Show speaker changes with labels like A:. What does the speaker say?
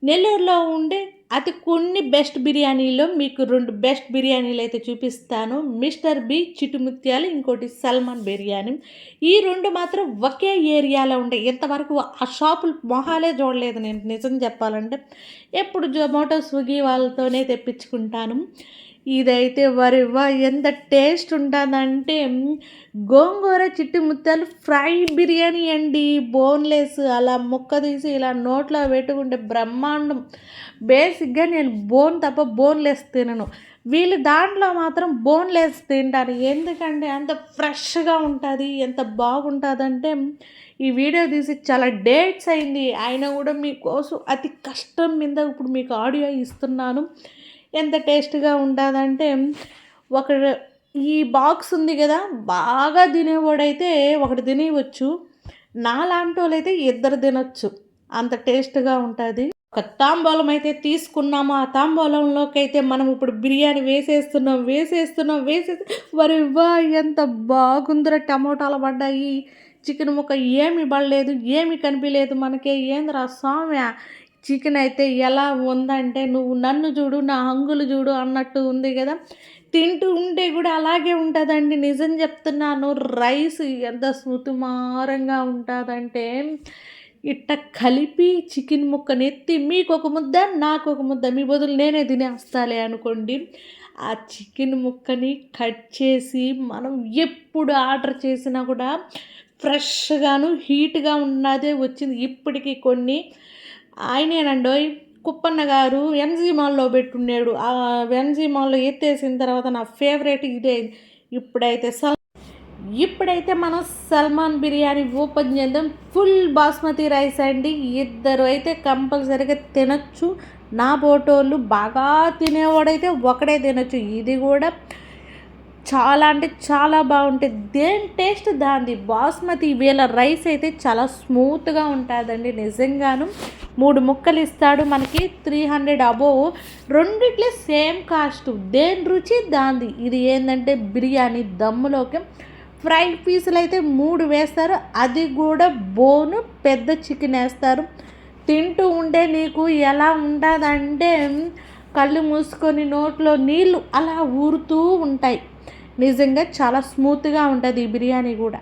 A: నెల్లూరులో ఉండే కొన్ని బెస్ట్ బిర్యానీలో మీకు 2 బెస్ట్ బిర్యానీలైతే చూపిస్తాను. మిస్టర్ బి చిట్టుముత్యాలు, ఇంకోటి సల్మాన్ బిర్యానీ. ఈ 2 మాత్రం ఒకే ఏరియాలో ఉంటాయి. ఇంతవరకు ఆ షాపులు మొహాలే చూడలేదు నేను నిజం చెప్పాలంటే. ఎప్పుడు జొమాటో, స్విగ్గీ వాళ్ళతోనే తెప్పించుకుంటాను. ఇదైతే వరివా ఎంత టేస్ట్ ఉంటుందంటే గోంగూర చిట్టి ముత్యాలు ఫ్రై బిర్యానీ అండి. బోన్లెస్ అలా ముక్క తీసి ఇలా నోట్లో పెట్టుకుంటే బ్రహ్మాండం. బేసిక్గా నేను బోన్ తప్ప బోన్లెస్ తినను. వీళ్ళు దాంట్లో మాత్రం బోన్లెస్ తింటారు. ఎందుకంటే అంత ఫ్రెష్గా ఉంటుంది, ఎంత బాగుంటుందంటే ఈ వీడియో తీసి చాలా డేట్స్ అయింది. అయినా కూడా మీకోసం అతి కష్టం మీద ఇప్పుడు మీకు ఆడియో ఇస్తున్నాను. ఎంత టేస్ట్గా ఉంటుందంటే ఈ బాక్స్ ఉంది కదా, బాగా తినేవాడైతే ఒకటి తినేయవచ్చు. నాలాంటి వాళ్ళైతే 2 తినొచ్చు, అంత టేస్ట్గా ఉంటుంది. ఒక తాంబూలం అయితే తీసుకున్నాము. ఆ తాంబూలంలోకి అయితే మనం ఇప్పుడు బిర్యానీ వేసేసి వరి వా ఎంత బాగుందిరా. టమోటాలు పడ్డాయి, చికెన్ ముక్క ఏమి పడలేదు, ఏమి కనిపించలేదు మనకే. ఏందిరా స్వామి, చికెన్ అయితే ఎలా ఉందంటే నువ్వు నన్ను చూడు, నా హంగులు చూడు అన్నట్టు ఉంది కదా. తింటూ ఉంటే కూడా అలాగే ఉంటుందండి, నిజం చెప్తున్నాను. రైస్ ఎంత సుకుమారంగా ఉంటుందంటే ఇట్ట కలిపి చికెన్ ముక్కని ఎత్తి మీకు ఒక ముద్ద, నాకు ఒక ముద్ద, మీ బదులు నేనే తినేస్తాలే అనుకోండి. ఆ చికెన్ ముక్కని కట్ చేసి మనం ఎప్పుడు ఆర్డర్ చేసినా కూడా ఫ్రెష్గాను హీట్గా ఉన్నదే వచ్చింది. ఇప్పటికీ కొన్ని ఆయనేనండోయ్ కుప్పన్న గారు ఎంజీ మాల్లో పెట్టున్నాడు. ఆ ఎంజీ మాల్లో ఎత్తేసిన తర్వాత నా ఫేవరెట్ ఇదే. ఇప్పుడైతే మనం సల్మాన్ బిర్యానీ ఓపెన్ చేద్దాం. ఫుల్ బాస్మతి రైస్ అండి. 2 అయితే కంపల్సరీగా తినచ్చు. నా బోటోళ్ళు బాగా తినేవాడైతే ఒకడే తినచ్చు. ఇది కూడా చాలా అంటే చాలా బాగుంటుంది. దేని టేస్ట్ దాంది. బాస్మతి వీళ్ళ రైస్ అయితే చాలా స్మూత్గా ఉంటుందండి నిజంగాను. 3 ముక్కలు ఇస్తాడు మనకి, 300 అబోవ్. రెండిట్లే సేమ్ కాస్ట్, దేని రుచి దాంది. ఇది ఏంటంటే బిర్యానీ దమ్ములోకి ఫ్రై పీసులు అయితే 3 వేస్తారు. అది కూడా బోను పెద్ద చికెన్ వేస్తారు. తింటూ ఉంటే నీకు ఎలా ఉంటుందంటే కళ్ళు మూసుకొని నోట్లో నీళ్ళు అలా ఊరుతూ ఉంటాయి. నిజంగా చాలా స్మూత్గా ఉంటుంది ఈ బిర్యానీ కూడా.